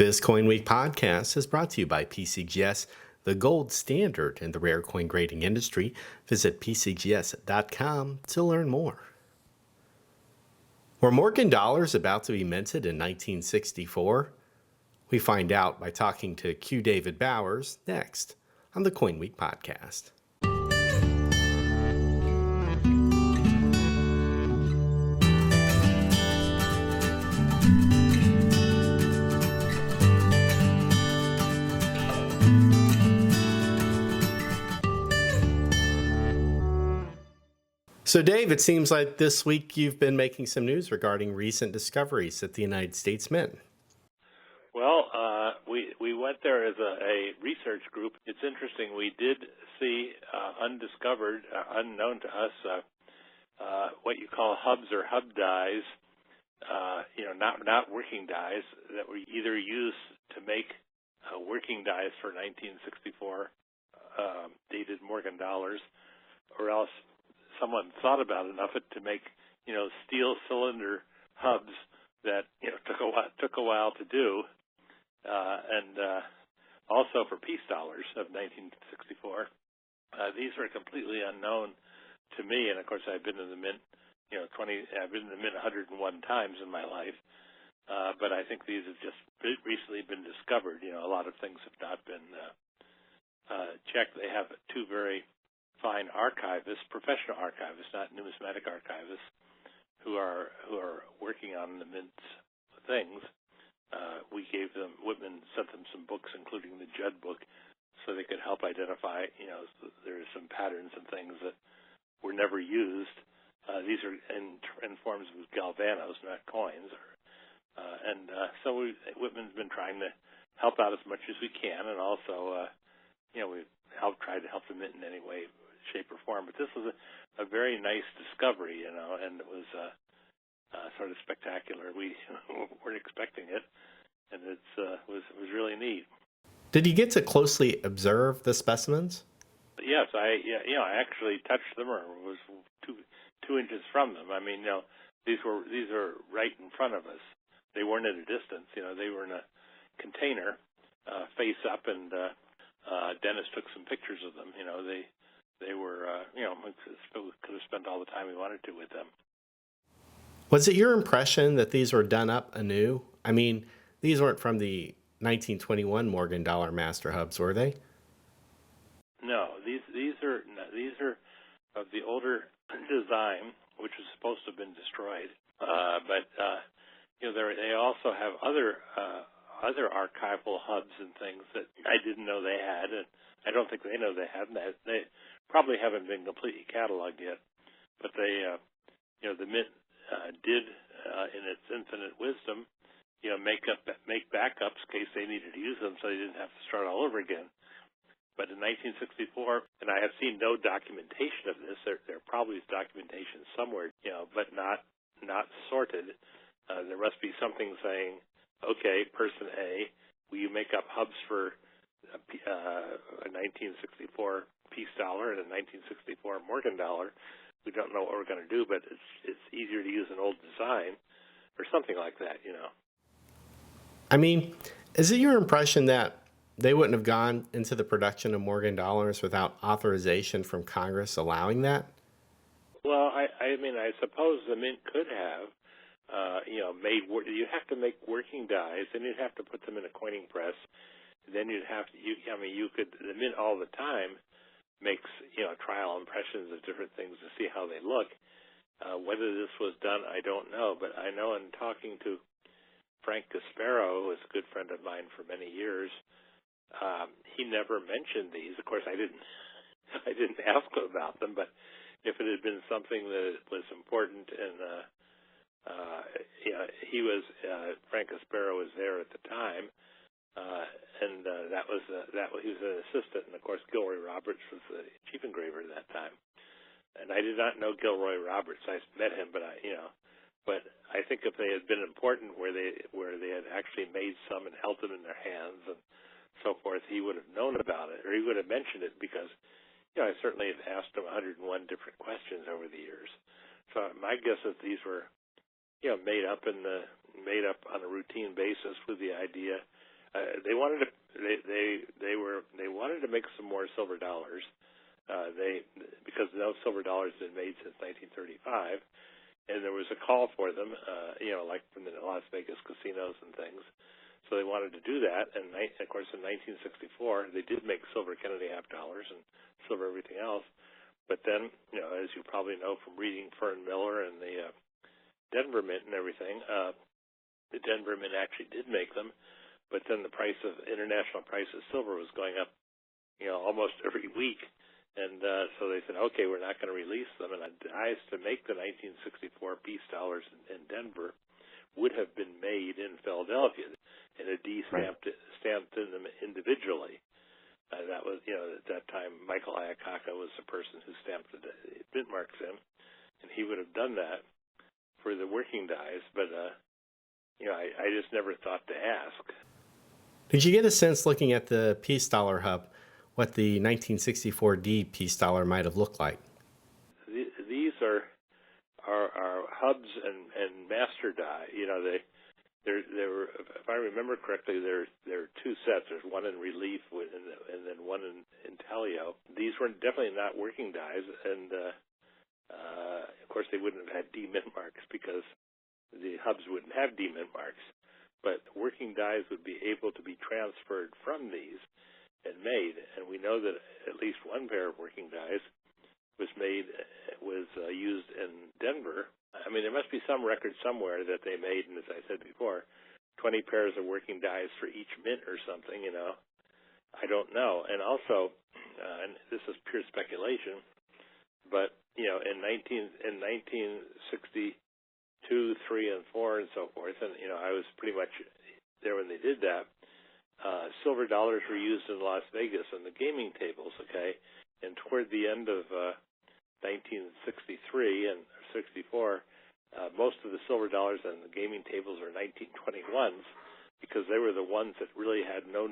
This CoinWeek Podcast is brought to you by PCGS, the gold standard in the rare coin grading industry. Visit PCGS.com to learn more. Were Morgan dollars about to be minted in 1964? We find out by talking to Q. David Bowers next on the CoinWeek Podcast. So, Dave, it seems like this week you've been making some news regarding recent discoveries at the United States Mint. Well, we went there as a research group. It's interesting. We did see undiscovered, unknown to us, what you call hubs or hub dyes. Not working dyes that were either used to make working dyes for 1964 dated Morgan dollars, or else someone thought about enough to make, steel cylinder hubs that, took a while to do, and also for peace dollars of 1964. These were completely unknown to me, and of course I've been in the mint, I've been in the mint 101 times in my life, but I think these have just recently been discovered. A lot of things have not been checked. They have two very fine archivists, professional archivists, not numismatic archivists, who are working on the mint's things. We gave them, Whitman sent them some books, including the Judd book, so they could help identify, there's some patterns and things that were never used. These are in forms of galvanos, not coins. So Whitman's been trying to help out as much as we can, and also, we've tried to help the mint in any way, shape, or form. But this was a very nice discovery, and it was sort of spectacular. We weren't expecting it, and it was really neat. Did you get to closely observe the specimens? Yes, I actually touched them, or was two inches from them. I mean, these are right in front of us. They weren't at a distance. They were in a container, face up, and Dennis took some pictures of them. They were, we could have spent all the time we wanted to with them. Was it your impression that these were done up anew? I mean, these weren't from the 1921 Morgan dollar master hubs, were they? No, these are of the older design, which was supposed to have been destroyed. But they also have other archival hubs and things that I didn't know they had, and I don't think they know they had. They probably haven't been completely cataloged yet, but they, the mint did, in its infinite wisdom, make backups in case they needed to use them, so they didn't have to start all over again. But in 1964, and I have seen no documentation of this. There probably is documentation somewhere, but not sorted. There must be something saying, okay, person A, will you make up hubs for a 1964 peace dollar and a 1964 Morgan dollar? We don't know what we're going to do, but it's easier to use an old design or something like that, I mean, is it your impression that they wouldn't have gone into the production of Morgan dollars without authorization from Congress allowing that? Well, I mean, I suppose the mint could have, you have to make working dies, then you'd have to put them in a coining press. Then you'd have to, the mint all the time makes, trial impressions of different things to see how they look. Whether this was done, I don't know, but I know in talking to Frank Gasparo, who was a good friend of mine for many years, he never mentioned these. Of course, I didn't ask him about them, but if it had been something that was important, and Frank Gasparo was there at the time, and he was an assistant, and of course Gilroy Roberts was the chief engraver at that time. And I did not know Gilroy Roberts. I met him, but I think if they had been important, where they had actually made some and held them in their hands and so forth, he would have known about it, or he would have mentioned it, because I certainly have asked him 101 different questions over the years. So my guess is these were made up on a routine basis with the idea they wanted to make some more silver dollars. Because no silver dollars had been made since 1935, and there was a call for them, like from the Las Vegas casinos and things. So they wanted to do that, and of course in 1964 they did make silver Kennedy half dollars and silver everything else. But then, as you probably know from reading Fern Miller and the Denver Mint and everything, the Denver Mint actually did make them, but then the international price of silver was going up, almost every week. And so they said, okay, we're not going to release them. And the dies to make the 1964 peace dollars in Denver would have been made in Philadelphia, and a D stamped in them individually. That was, at that time, Michael Iacocca was the person who stamped the mint marks in, and he would have done that for the working dies. But I just never thought to ask. Did you get a sense, looking at the peace dollar hub, what the 1964 D peace dollar might have looked like? These are hubs and master die. There were, if I remember correctly, there are two sets. There's one in relief and then one in intaglio. These were definitely not working dies, and of course they wouldn't have had D mint marks because the hubs wouldn't have D mint marks. But working dies would be able to be transferred from these and made, and we know that at least one pair of working dies was used in Denver. I mean, there must be some record somewhere that they made, and as I said before, 20 pairs of working dies for each mint or something. I don't know. And also, and this is pure speculation, but in 1962, 3, and 4, and so forth, and I was pretty much there when they did that. Silver dollars were used in Las Vegas on the gaming tables, okay? And toward the end of 1963 and 64, most of the silver dollars on the gaming tables were 1921s because they were the ones that really had no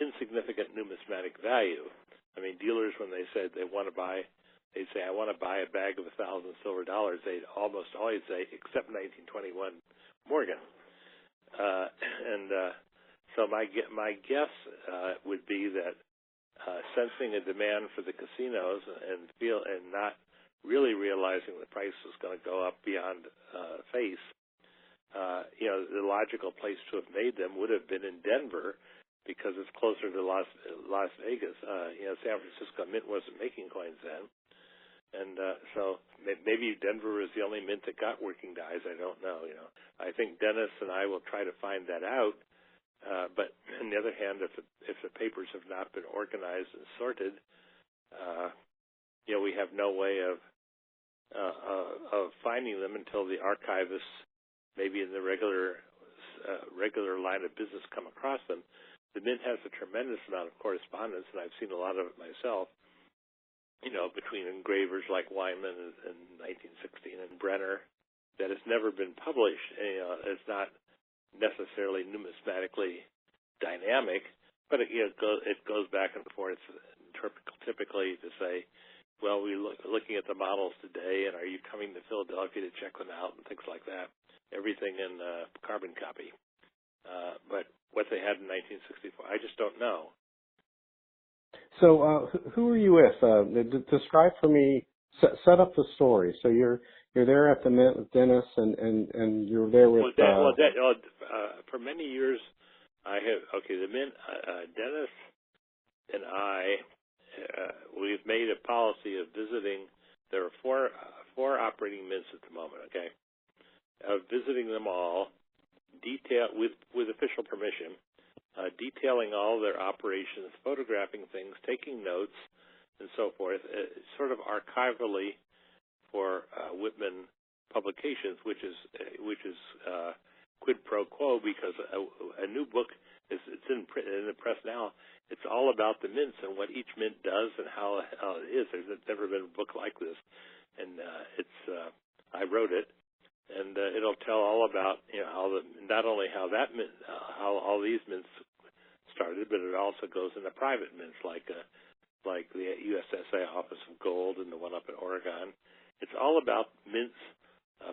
insignificant numismatic value. I mean, dealers, when they said they'd say, I want to buy a bag of 1,000 silver dollars, they'd almost always say, except 1921 Morgan. So my guess would be that sensing a demand for the casinos and not really realizing the price was going to go up beyond face, the logical place to have made them would have been in Denver because it's closer to Las Vegas. San Francisco Mint wasn't making coins then, and so maybe Denver was the only mint that got working dies. I don't know. I think Dennis and I will try to find that out. But on the other hand, if the papers have not been organized and sorted, we have no way of finding them until the archivists, maybe in the regular line of business, come across them. The Mint has a tremendous amount of correspondence, and I've seen a lot of it myself. Between engravers like Whitman in 1916 and Brenner, that has never been published. It's not necessarily numismatically dynamic, but it goes back and forth typically to say, well, we're looking at the models today, and are you coming to Philadelphia to check them out and things like that. Everything in carbon copy. But what they had in 1964, I just don't know. So who are you with? Describe for me, set up the story. So you're there at the Mint with Dennis, and you're there with... for many years, the Mint, Dennis and I, we've made a policy of visiting. There are four operating mints at the moment, okay? Of visiting them all, with official permission, detailing all their operations, photographing things, taking notes, and so forth, sort of archivally for Whitman publications, which is quid pro quo, because a new book it's in the press now. It's all about the mints and what each mint does and how it is. There's never been a book like this, and I wrote it, and it'll tell all about not only how that mint, how all these mints started, but it also goes into private mints like the USSA Office of Gold and the one up in Oregon. It's all about mints,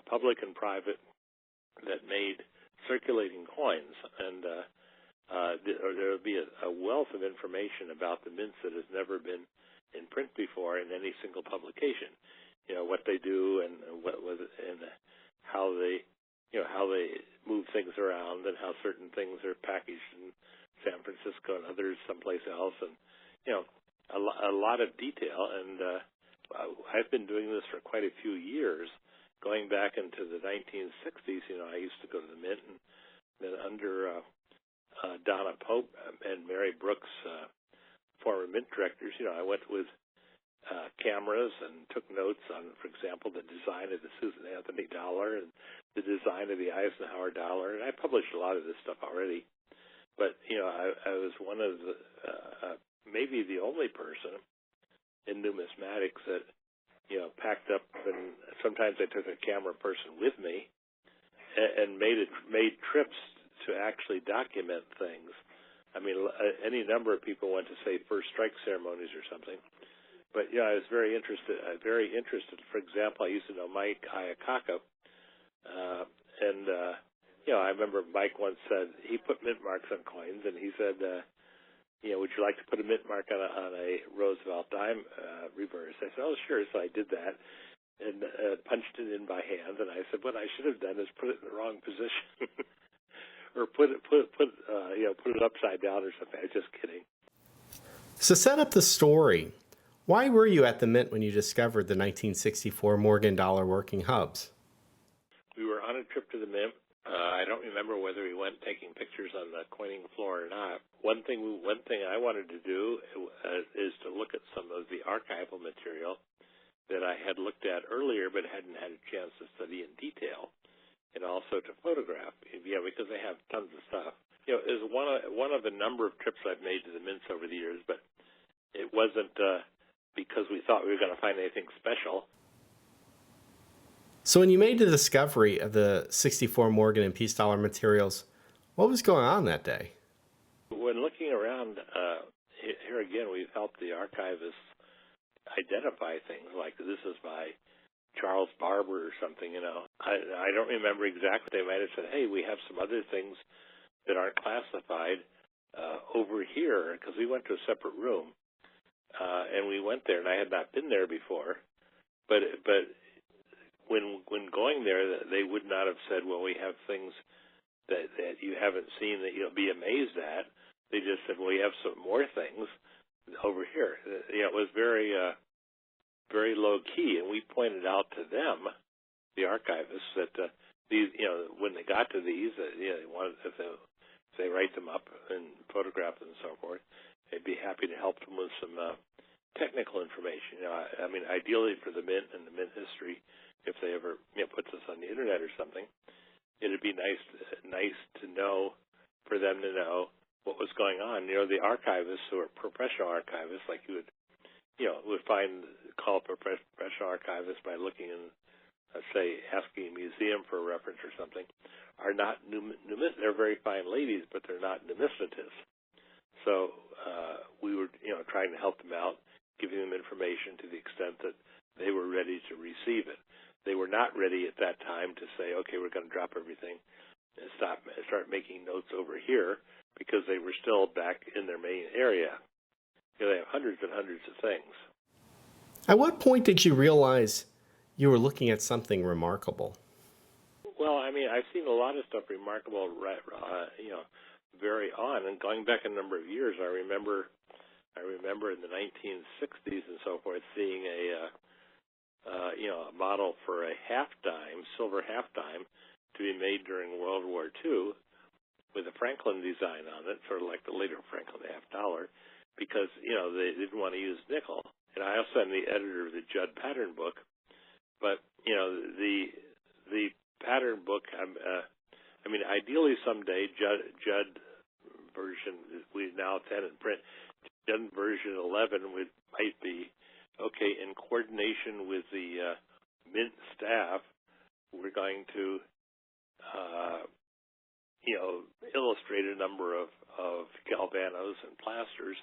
public and private, that made circulating coins, and there will be a wealth of information about the mints that has never been in print before in any single publication. What they do and how they move things around, and how certain things are packaged in San Francisco and others someplace else, and a lot of detail. And I've been doing this for quite a few years, going back into the 1960s. I used to go to the Mint, and then under Donna Pope and Mary Brooks, former Mint directors, I went with cameras and took notes on, for example, the design of the Susan Anthony dollar and the design of the Eisenhower dollar. And I published a lot of this stuff already. But, I was one of the, maybe the only person in numismatics that, packed up, and sometimes I took a camera person with me and made trips to actually document things. I mean, any number of people went to, say, first strike ceremonies or something. But, I was very interested. For example, I used to know Mike Iacocca, and I remember Mike once said he put mint marks on coins, and he said, would you like to put a mint mark on a Roosevelt dime reverse? I said, oh, sure. So I did that and punched it in by hand. And I said, what I should have done is put it in the wrong position, or put it upside down or something. I was just kidding. So set up the story. Why were you at the Mint when you discovered the 1964 Morgan dollar working hubs? We were on a trip to the Mint. I don't remember whether we went taking pictures on the coining floor or not. One thing I wanted to do is to look at some of the archival material that I had looked at earlier but hadn't had a chance to study in detail, and also to photograph. Because they have tons of stuff. It was one of a number of trips I've made to the Mints over the years, but it wasn't because we thought we were going to find anything special. So when you made the discovery of the 64 Morgan and Peace dollar materials, what was going on that day? When looking around, here again, we've helped the archivists identify things like this is by Charles Barber or something, I don't remember exactly. They might have said, hey, we have some other things that aren't classified over here, because we went to a separate room. And we went there, and I had not been there before. But when going there, they would not have said, well, we have things that you haven't seen that you'll be amazed at. They just said, well, we have some more things over here. It was very very low key, and we pointed out to them, the archivists, that these, when they got to these, they wanted, if they write them up and photograph them and so forth, they'd be happy to help them with some technical information. I mean, ideally for the Mint and the Mint history, if they ever puts this on the internet or something, it'd be nice to know, for them to know what was going on. The archivists who are professional archivists, like you would call a professional archivist by looking in, say, asking a museum for a reference or something, are not they're very fine ladies, but they're not numismatists. So we were, trying to help them out, giving them information to the extent that they were ready to receive it. They were not ready at that time to say, okay, we're going to drop everything and start making notes over here, because they were still back in their main area. They have hundreds and hundreds of things. At what point did you realize you were looking at something remarkable? Well, I mean, I've seen a lot of stuff remarkable, very on, and going back a number of years, I remember in the 1960s and so forth, seeing a model for a half dime, silver half dime, to be made during World War II, with a Franklin design on it, sort of like the later Franklin half dollar, because they didn't want to use nickel. And I also am the editor of the Judd pattern book, but the pattern book, I mean, ideally someday Judd version, we now have 10 in print, Judd version 11 might be okay. In coordination with the Mint staff, we're going to illustrate a number of galvanos and plasters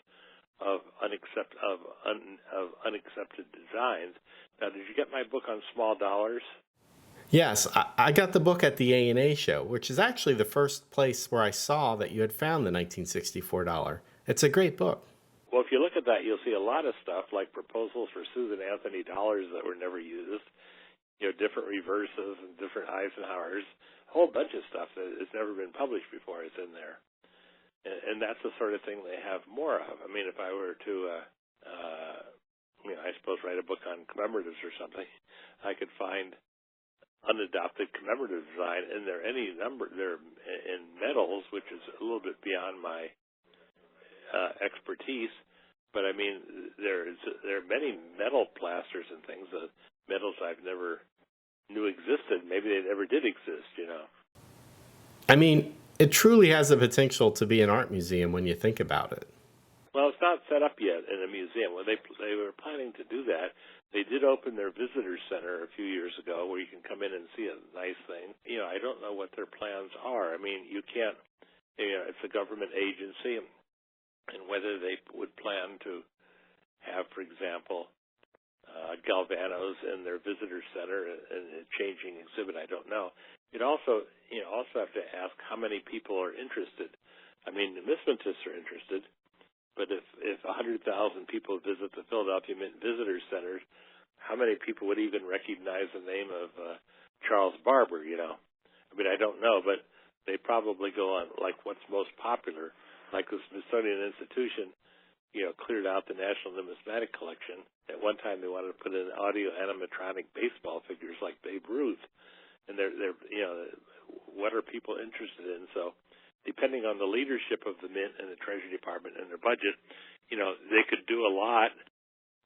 of unaccepted designs. Now, did you get my book on small dollars? Yes, I got the book at the A&A show, which is actually the first place where I saw that you had found the $1964. It's a great book. Well, if you look at that, you'll see a lot of stuff like proposals for Susan Anthony dollars that were never used, different reverses and different Eisenhowers, a whole bunch of stuff that has never been published before is in there. And that's the sort of thing they have more of. I mean, if I were to, I suppose write a book on commemoratives or something, I could find unadopted commemorative design, and there are any number. They're in metals, which is a little bit beyond my expertise. But I mean, there are many metal plasters and things, metals I've never knew existed. Maybe they never did exist. I mean, it truly has the potential to be an art museum when you think about it. Well, it's not set up yet in a museum. Well, they were planning to do that. They did open their visitor center a few years ago where you can come in and see a nice thing. I don't know what their plans are. I mean, you can't, it's a government agency, and whether they would plan to have, for example, galvanos in their visitor center and a changing exhibit, I don't know. You'd also have to ask how many people are interested. I mean, numismatists are interested. But if 100,000 people visit the Philadelphia Mint Visitor Center, how many people would even recognize the name of Charles Barber, I mean, I don't know, but they probably go on, like, what's most popular. Like the Smithsonian Institution, cleared out the National Numismatic Collection. At one time, they wanted to put in audio animatronic baseball figures like Babe Ruth. And they're what are people interested in? So depending on the leadership of the Mint and the Treasury Department and their budget, they could do a lot,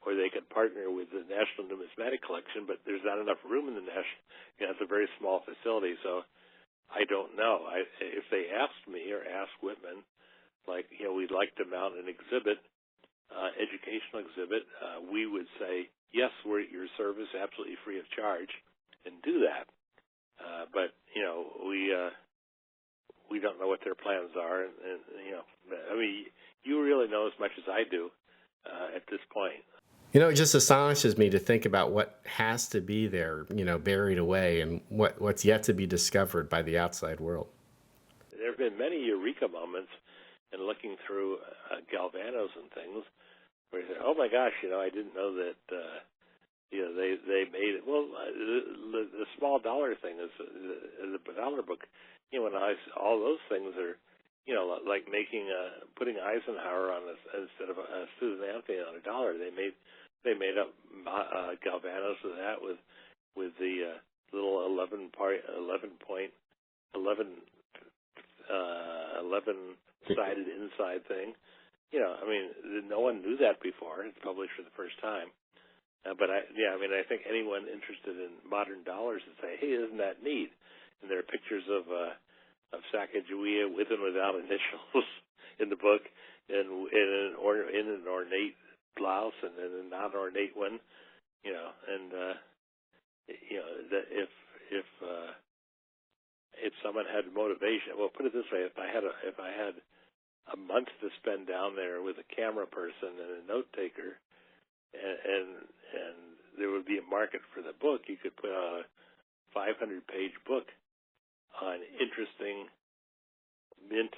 or they could partner with the National Numismatic Collection, but there's not enough room in the National. It's a very small facility, so I don't know. If they asked me or asked Whitman, like, we'd like to mount an exhibit, educational exhibit, we would say, yes, we're at your service, absolutely free of charge, and do that. But we don't know what their plans are, and I mean, you really know as much as I do at this point. It just astonishes me to think about what has to be there, buried away, and what's yet to be discovered by the outside world. There have been many eureka moments in looking through galvanos and things where you say, oh my gosh, I didn't know that they made it. Well, the small dollar thing is the dollar book. When all those things are, like putting Eisenhower on instead of Susan Anthony on $1. They made up galvanos of that with the little 11 sided inside thing. I mean, no one knew that before. It's published for the first time. But I think anyone interested in modern dollars would say, hey, isn't that neat? And there are pictures of Sacagawea with and without initials in the book, and in an ornate blouse and in a non-ornate one, and that if someone had motivation, well, put it this way: if I had a month to spend down there with a camera person and a note taker, and there would be a market for the book, you could put out a 500-page book on interesting mint,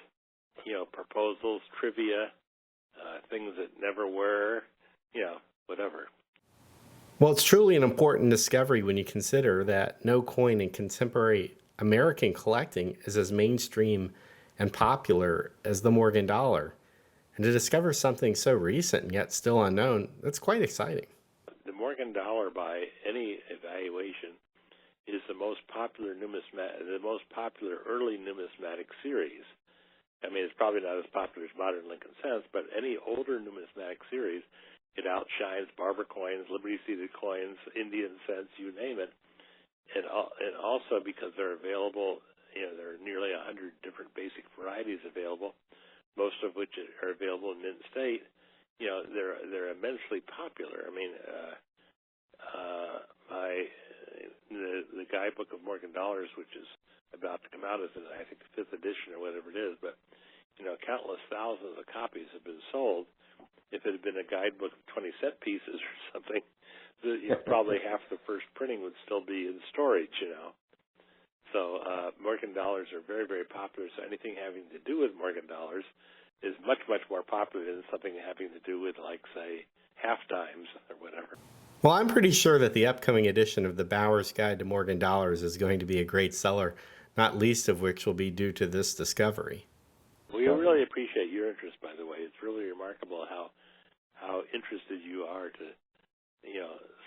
proposals, trivia, things that never were, whatever. Well, it's truly an important discovery when you consider that no coin in contemporary American collecting is as mainstream and popular as the Morgan dollar. And to discover something so recent and yet still unknown, that's quite exciting. The Morgan dollar, by any evaluation, is the most popular early numismatic series. I mean, it's probably not as popular as modern Lincoln cents, but any older numismatic series, it outshines Barber coins, Liberty-seated coins, Indian cents, you name it. And also because they're available, there are nearly 100 different basic varieties available, most of which are available in mint state. They're immensely popular. I mean, the guidebook of Morgan dollars, which is about to come out, is I think the 5th edition or whatever it is, but countless thousands of copies have been sold. If it had been a guidebook of 20-cent pieces or something, probably half the first printing would still be in storage, So Morgan dollars are very, very popular. So anything having to do with Morgan dollars is much, much more popular than something having to do with, like, say, half dimes or whatever. Well, I'm pretty sure that the upcoming edition of the Bauer's Guide to Morgan Dollars is going to be a great seller, not least of which will be due to this discovery. We really appreciate your interest, by the way. It's really remarkable how interested you are to,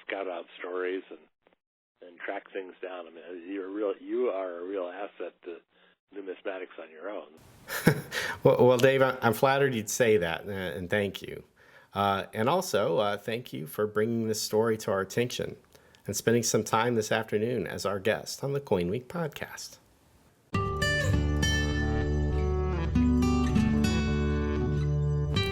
scout out stories and track things down. I mean, you are a real asset to numismatics on your own. Well, Dave, I'm flattered you'd say that, and thank you. And also, thank you for bringing this story to our attention and spending some time this afternoon as our guest on the CoinWeek Podcast.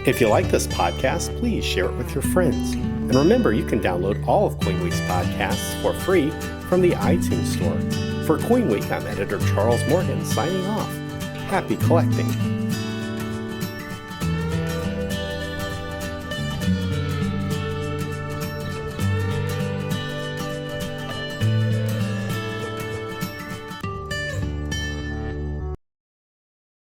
If you like this podcast, please share it with your friends. And remember, you can download all of CoinWeek's podcasts for free from the iTunes Store. For CoinWeek, I'm Editor Charles Morgan signing off. Happy collecting.